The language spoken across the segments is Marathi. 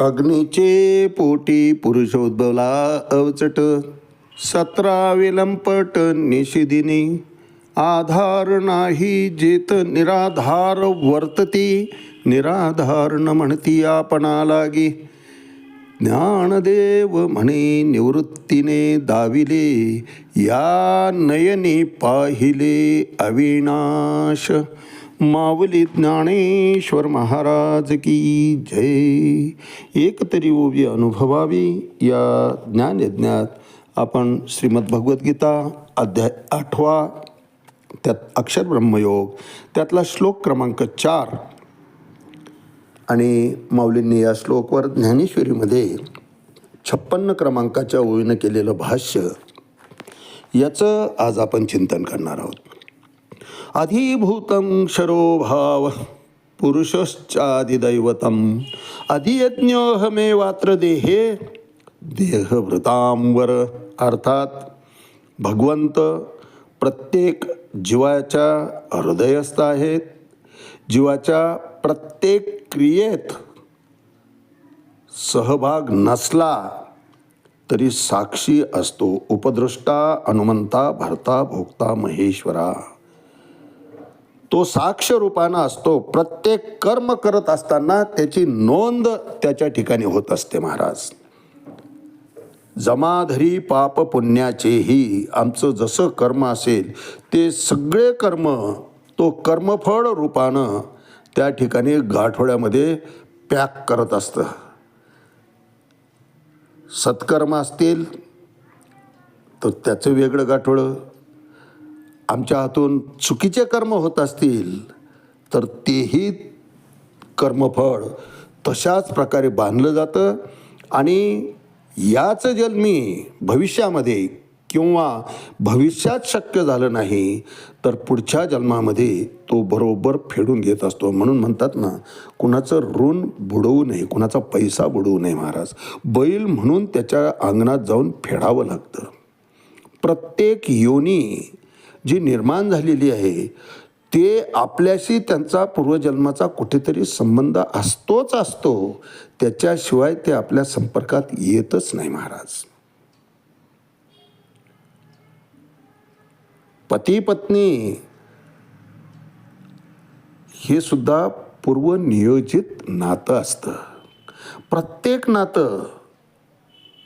अग्नीचे पोटी पुरुषोद्भवला अवचट, 17 विलंपट निशिदिनी. आधार नाही जेत निराधार वर्तती, निराधार न म्हणती आपणा लागी. ज्ञानदेव म्हणे निवृत्तीने दाविले, या नयनी पाहिले अविनाश. माऊली ज्ञानेश्वर महाराज की जय. एक तरी ओवी अनुभवावी या ज्ञानयज्ञात आपण श्रीमद भगवद्गीता अध्याय 8 त्यात अक्षर ब्रह्मयोग त्यातला श्लोक क्रमांक 4 आणि माऊलींनी या श्लोकवर ज्ञानेश्वरीमध्ये 56 क्रमांकाच्या ओळीनं केलेलं भाष्य, याचं आज आपण चिंतन करणार आहोत. अधिभूतं क्षरो भाव पुरुषश्चादिदैवतम, अधियज्ञोहमेवात्र देहे देहभृतांवर. अर्थात भगवंत प्रत्येक जीवाच्या हृदयस्थ आहेत. जीवाच्या प्रत्येक क्रियेत सहभाग नसला तरी साक्षी असतो. उपद्रष्टा, अनुमंता, भर्ता, भोक्ता, महेश्वरा. तो साक्ष रूपानं असतो. प्रत्येक कर्म करत असताना त्याची नोंद त्याच्या ठिकाणी होत असते. महाराज, जमाधरी पाप पुण्याचेही, आमचं जसं कर्म असेल ते सगळे कर्म तो कर्मफळ रूपानं त्या ठिकाणी गाठोड्यामध्ये पॅक करत असतं. सत्कर्म असतील तर त्याचं वेगळं गाठोडं, आमच्या हातून चुकीचे कर्म होत असतील तर तेही कर्मफळ तशाच प्रकारे बांधलं जातं. आणि याच जन्मी भविष्यामध्ये किंवा भविष्यात शक्य झालं नाही तर पुढच्या जन्मामध्ये तो बरोबर फेडून घेत असतो. म्हणून म्हणतात ना, कुणाचं ऋण बुडवू नये, कुणाचा पैसा बुडवू नये. महाराज, बैल म्हणून त्याच्या अंगणात जाऊन फेडावं लागतं. प्रत्येक योनी जी निर्माण झालेली आहे ते आपल्याशी त्यांचा पूर्वजन्माचा कुठेतरी संबंध असतोच असतो. त्याच्याशिवाय ते आपल्या संपर्कात येतच नाही. महाराज, पती पत्नी हे सुद्धा पूर्वनियोजित नातं असतं. प्रत्येक नातं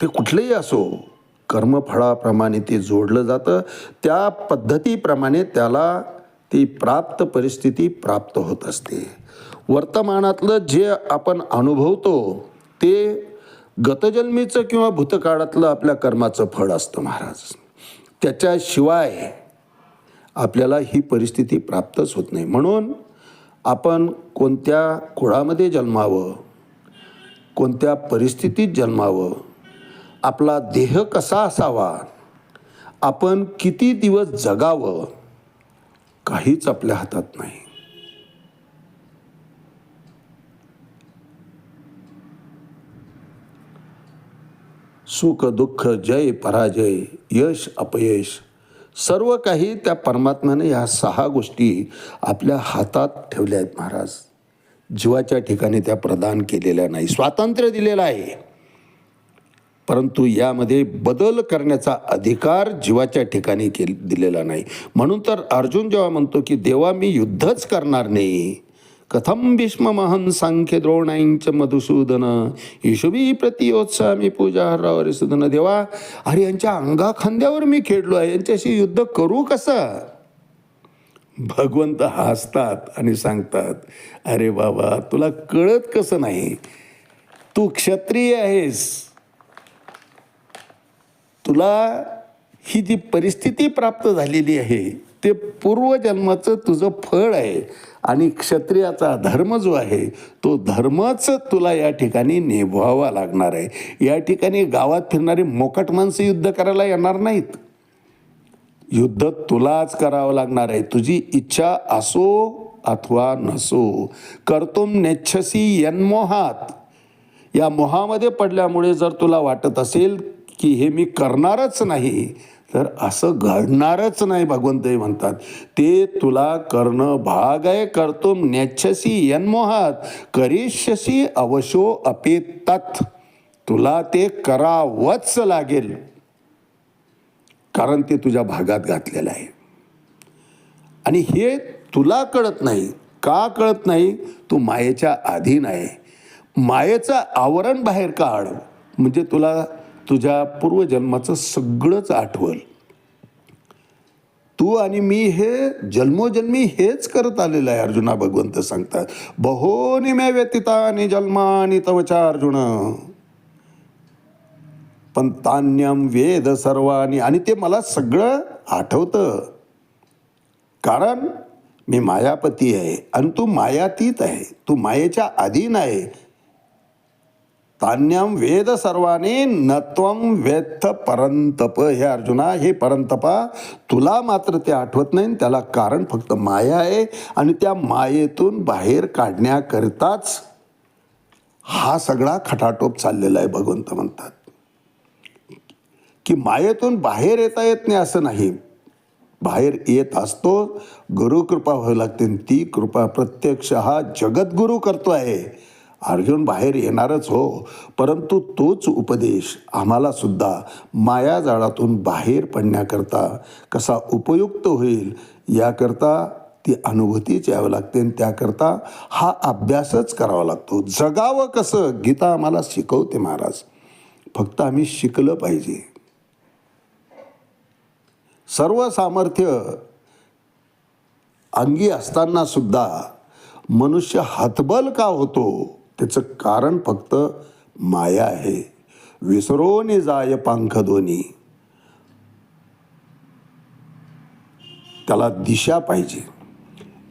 ते कुठलंही असो, कर्मफळाप्रमाणे ते जोडलं जातं. त्या पद्धतीप्रमाणे त्याला ती प्राप्त परिस्थिती प्राप्त होत असते. वर्तमानातलं जे आपण अनुभवतो ते गतजन्मीचं किंवा भूतकाळातलं आपल्या कर्माचं फळ असतं. महाराज, त्याच्याशिवाय आपल्याला ही परिस्थिती प्राप्तच होत नाही. म्हणून आपण कोणत्या कुळामध्ये जन्मावं, कोणत्या परिस्थितीत जन्मावं, आपला देह कसा असावा, आपण किती दिवस जगावं, काहीच आपल्या हातात नाही. सुख दुःख, जय पराजय, यश अपयश, सर्व काही त्या परमात्म्याने ह्या 6 गोष्टी आपल्या हातात ठेवल्या आहेत. महाराज, जीवाच्या ठिकाणी त्या प्रदान केलेल्या नाही. स्वातंत्र्य दिलेलं आहे, परंतु यामध्ये बदल करण्याचा अधिकार जीवाच्या ठिकाणी दिलेला नाही. म्हणून तर अर्जुन जेव्हा म्हणतो की देवा मी युद्धच करणार नाही, कथम भीष्ममहं सांख्य द्रोणांच मधुसूदन ईशुभी प्रतियोत्सामी पूजा हरावर सुदन. देवा, अरे यांच्या अंगाखांद्यावर मी खेळलो आहे, यांच्याशी युद्ध करू कसं? भगवंत हसतात आणि सांगतात, अरे बाबा, तुला कळत कसं नाही? तू क्षत्रिय आहेस, तुला ही जी परिस्थिती प्राप्त झालेली आहे ते पूर्वजन्माचं तुझं फळ आहे. आणि क्षत्रियाचा धर्म जो आहे तो धर्मच तुला या ठिकाणी निभवावा लागणार आहे. या ठिकाणी गावात फिरणारी मोकट माणसं युद्ध करायला येणार नाहीत. युद्ध तुलाच करावं लागणार आहे. तुझी इच्छा असो अथवा नसो. कर्तुम नेच्छसी यन्मोहात, या मोहामध्ये पडल्यामुळे जर तुला वाटत असेल की हे मी करणारच नाही, तर असं घडणारच नाही. भगवंतही म्हणतात ते तुला करणं भाग आहे. कर्तुम नेच्छसी यन्मोहात करिष्यसी अवशो अपेतात. तुला ते करावंच लागेल, कारण ते तुझ्या भागात घातलेलं आहे. आणि हे तुला कळत नाही. का कळत नाही? तू मायेच्या अधीन आहे. मायेचं आवरण बाहेर काढ, म्हणजे तुला तुझ्या पूर्वजन्माचं सगळंच आठवल. तू आणि मी हे जन्मोजन्मी हेच करत आलेलं आहे. अर्जुना भगवंत सांगतात बहोनी मे व्यतीतानि जन्मानि तवचा अर्जुन पण तान्यम वेद सर्वानी. आणि ते मला सगळं आठवतं, कारण मी मायापती आहे आणि तू मायातीत आहे. तू मायेच्या अधीन आहे. तान्यम वेद सर्वाने नत्वम वेत्थ परंतप. हे अर्जुना, हे परंतपा, तुला मात्र ते आठवत नाही. त्याला कारण फक्त माया आहे. आणि त्या मायेतून बाहेर काढण्याकरिताच हा सगळा खटाटोप चाललेला आहे. भगवंत म्हणतात की मायेतून बाहेर येता येत नाही असं नाही. बाहेर येत असतो, गुरुकृपा व्हावी लागते. ती कृपा प्रत्यक्ष हा जगद्गुरु करतो आहे. अर्जुन बाहेर येणारच हो, परंतु तोच उपदेश आम्हाला सुद्धा मायाजाळातून बाहेर पडण्याकरता कसा उपयुक्त होईल याकरता ती अनुभूतीच यावं लागते. आणि त्याकरता हा अभ्यासच करावा लागतो. जगावं कसं गीता आम्हाला शिकवते महाराज. फक्त आम्ही शिकलं पाहिजे. सर्व सामर्थ्य अंगी असताना सुद्धा मनुष्य हतबल का होतो? त्याचं कारण फक्त माया आहे. विसरोनी जाय पंख दोन्ही. त्याला दिशा पाहिजे.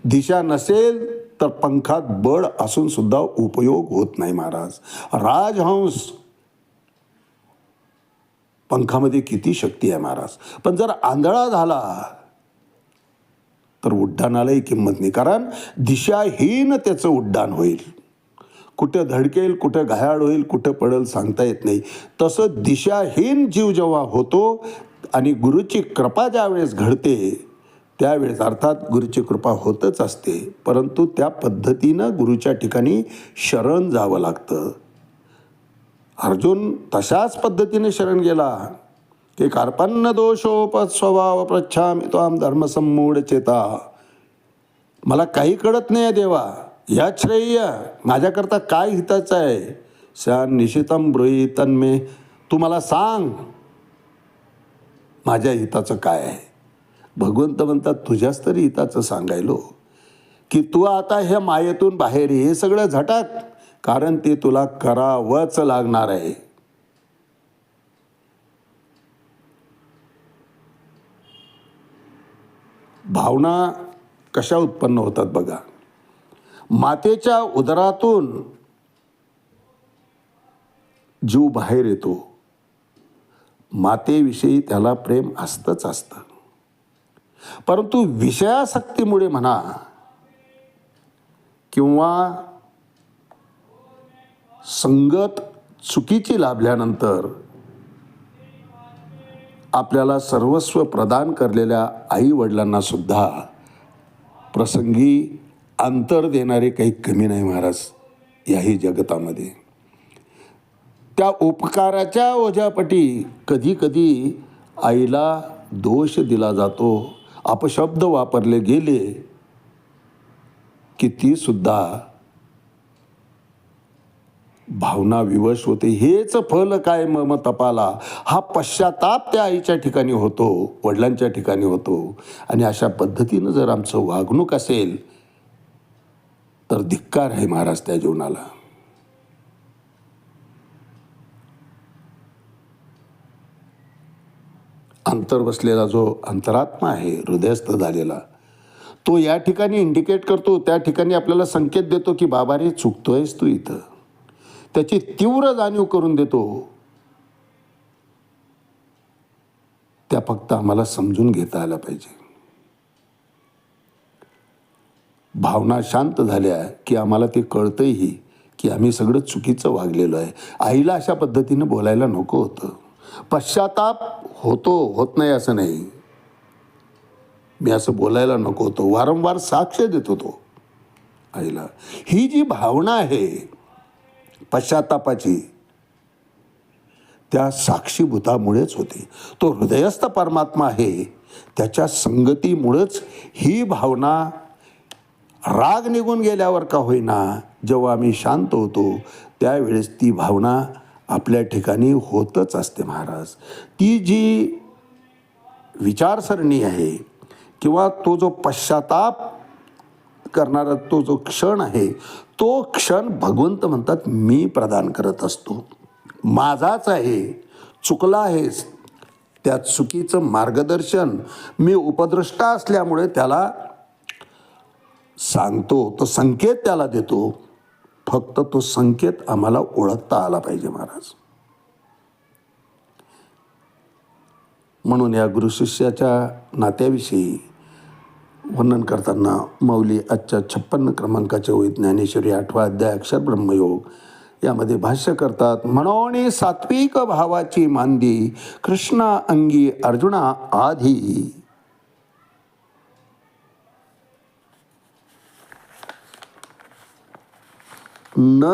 दिशा नसेल तर पंखात बळ असून सुद्धा उपयोग होत नाही महाराज. राजहंस पंखामध्ये किती शक्ती आहे महाराज, पण जर आंधळा झाला तर उड्डाणालाही किंमत नाही, कारण दिशाहीन त्याचं उड्डाण होईल. कुठं धडकेल, कुठं घायाळ होईल, कुठं पडेल सांगता येत नाही. तसं दिशाहीन जीव जेव्हा होतो आणि गुरुची कृपा ज्यावेळेस घडते त्यावेळेस, अर्थात गुरुची कृपा होतच असते, परंतु त्या पद्धतीनं गुरुच्या ठिकाणी शरण जावं लागतं. अर्जुन तशाच पद्धतीने शरण गेला की कार्पण्य दोषोपस्वभाव पृच्छामि त्वां धर्मसम्मूढ चेता. मला काही कळत नाही देवा, या श्रेय माझ्याकरता काय हिताचं आहे. शान निशितम ब्रूहि तन्मे. तू मला सांग माझ्या हिताचं काय आहे. भगवंत म्हणतात तुझ्याच तरी हिताचं सांगायलो की तू आता ह्या मायेतून बाहेर ये. हे सगळं झटक, कारण ते तुला करावंच लागणार आहे. भावना कशा उत्पन्न होतात बघा. मातेच्या उदरातून जीव बाहेर येतो. मातेविषयी त्याला प्रेम असतंच असतं, परंतु विषयासक्तीमुळे म्हणा किंवा संगत चुकीची लाभल्यानंतर आपल्याला सर्वस्व प्रदान करलेल्या आई वडिलांना सुद्धा प्रसंगी अंतर देणारे काही कमी नाही महाराज याही जगतामध्ये. त्या उपकाराच्या ओझ्यापटी कधी कधी आईला दोष दिला जातो. अपशब्द वापरले गेले की ती सुद्धा भावना विवश होते. हेच फल काय मम तपाला. हा पश्चाताप त्या आईच्या ठिकाणी होतो, वडिलांच्या ठिकाणी होतो. आणि अशा पद्धतीनं जर आमचं वागणूक असेल तर धिक्कार आहे महाराज त्या जीवनाला. अंतर बसलेला जो अंतरात्मा आहे, हृदयस्थ झालेला, तो या ठिकाणी इंडिकेट करतो, त्या ठिकाणी आपल्याला संकेत देतो की बाबा रे चुकतोयस तू इथं. त्याची तीव्र जाणीव करून देतो. त्या फक्त आम्हाला समजून घेता आला पाहिजे. भावना शांत झाल्या की आम्हाला ते कळतंही की आम्ही सगळं चुकीचं वागलेलो आहे. आईला अशा पद्धतीनं बोलायला नको होतं. पश्चाताप होत नाही असं नाही. मी असं बोलायला नको होतो, वारंवार साक्ष देत होतो आईला. ही जी भावना आहे पश्चातापाची, त्या साक्षीभूतामुळेच होते. तो हृदयस्थ परमात्मा आहे, त्याच्या संगतीमुळेच ही भावना राग निघून गेल्यावर का होईना, जेव्हा आम्ही शांत होतो त्यावेळेस ती भावना आपल्या ठिकाणी होतच असते महाराज. ती जी विचारसरणी आहे किंवा तो जो पश्चाताप करणारा तो जो क्षण आहे, तो क्षण भगवंत म्हणतात मी प्रदान करत असतो, माझाच आहे. चुकला आहेस, त्या चुकीचं मार्गदर्शन मी उपद्रष्टा असल्यामुळे त्याला सांगतो, तो संकेत त्याला देतो. फक्त तो संकेत आम्हाला ओळखता आला पाहिजे महाराज. म्हणून या गुरुशिष्याच्या नात्याविषयी वर्णन करताना माऊली आजच्या 56 क्रमांकाच्या ओळीत ज्ञानेश्वरी 8वा अध्याय अक्षर ब्रह्मयोग यामध्ये भाष्य करतात. म्हणून सात्विक भावाची मांदी कृष्णा अंगी अर्जुना आधी. न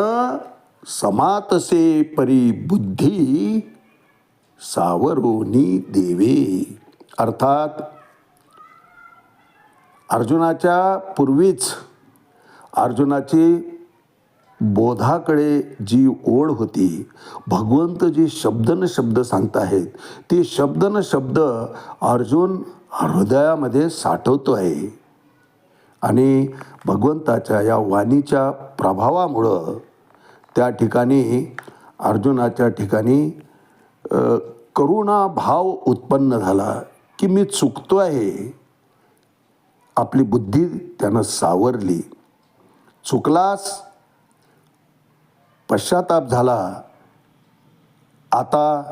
समातसे परी बुद्धी सावरोनी देवे. अर्थात अर्जुनाच्या पूर्वीच अर्जुनाची बोधाकडे जी ओढ होती, भगवंत जी शब्द न शब्द सांगताहेत, ते शब्द न शब्द अर्जुन हृदयामध्ये साठवतो आहे. आणि भगवंताच्या या वाणीच्या प्रभावामुळं त्या ठिकाणी अर्जुनाच्या ठिकाणी करुणा भाव उत्पन्न झाला की मी चुकतो आहे. आपली बुद्धी त्यानं सावरली. चुकलास, पश्चाताप झाला, आता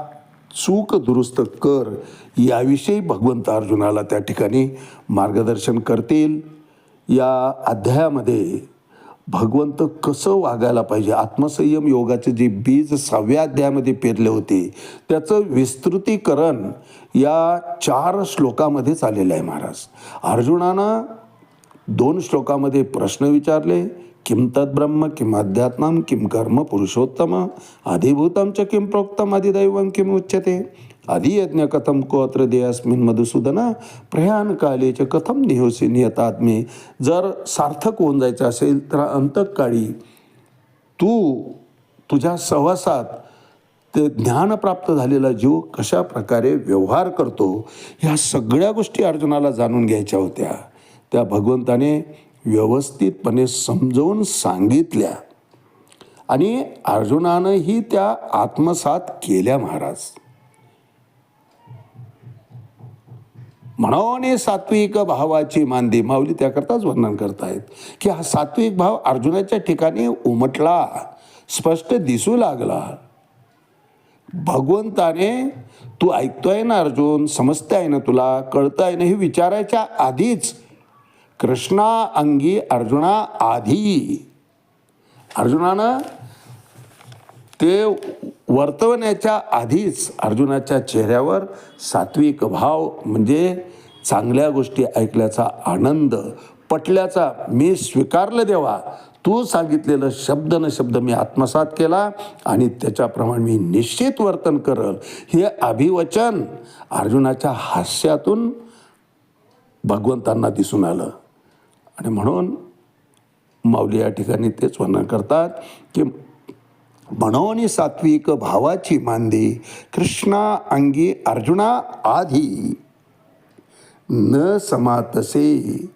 चूक दुरुस्त कर, याविषयी भगवंत अर्जुनाला त्या ठिकाणी मार्गदर्शन करतील. या अध्यायामध्ये भगवंत कसं वागायला पाहिजे, आत्मसंयम योगाचे जे बीज 6व्या अध्यायामध्ये पेरले होते त्याचं विस्तृतीकरण या 4 श्लोकामध्येच आलेलं आहे महाराज. अर्जुनानं 2 श्लोकामध्ये प्रश्न विचारले, किम तद्ब्रह्म किम अध्यात्मम किम कर्म पुरुषोत्तम आदिभूतम च किम प्रोक्तम आदिदैवम किम उच्यते आदियज्ञ कथम को अत्र देयस्मिन् मधुसूदन प्रयाण काले च कथम निहोसी नियतात्मे. जर सार्थक होऊन जायचं असेल तर अंतकाळी तुझ्या सहवासात ते ज्ञान प्राप्त झालेला जीव कशा प्रकारे व्यवहार करतो, ह्या सगळ्या गोष्टी अर्जुनाला जाणून घ्यायच्या होत्या. त्या भगवंताने व्यवस्थितपणे समजावून सांगितल्या आणि अर्जुनानंही त्या आत्मसात केल्या महाराज. म्हणून सात्विक भावाची मांदी, माऊली त्याकरताच वर्णन करतायत की हा सात्विक भाव अर्जुनाच्या ठिकाणी उमटला, स्पष्ट दिसू लागला. भगवंताने तू ऐकतोय ना अर्जुन, समजताय ना, तुला कळतंय ना, हे विचारायच्या आधीच कृष्णा अंगी अर्जुना आधी अर्जुनानं ते वर्तवण्याच्या आधीच अर्जुनाच्या चेहऱ्यावर सात्विक भाव म्हणजे चांगल्या गोष्टी ऐकल्याचा आनंद, पटल्याचा, मी स्वीकारलं देवा, तू सांगितलेलं शब्द न शब्द मी आत्मसात केला आणि त्याच्याप्रमाणे मी निश्चित वर्तन करल, हे अभिवचन अर्जुनाच्या हास्यातून भगवंतांना दिसून आलं. आणि म्हणून माऊली या ठिकाणी तेच वर्णन करतात की म्हणून सात्विक भावाची मांदी कृष्णा अंगी अर्जुना आधी न समातसे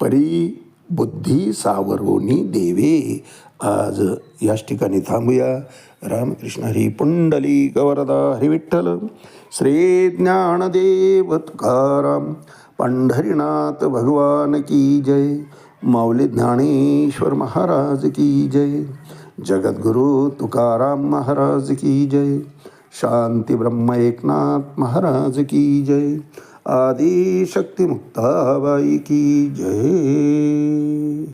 परी बुद्धी सावरोनी देवे. आज याच ठिकाणी थांबूया. रामकृष्ण हरी पुंडलिक वरदा हरी विठ्ठल. श्री ज्ञानदेव तुकाराम पंढरीनाथ भगवान की जय. माऊली ज्ञानेश्वर महाराज की जय. जगद्गुरु तुकाराम महाराज की जय. शांती ब्रह्म एकनाथ महाराज की जय. आदि शक्ति मुक्ताबाई की जय.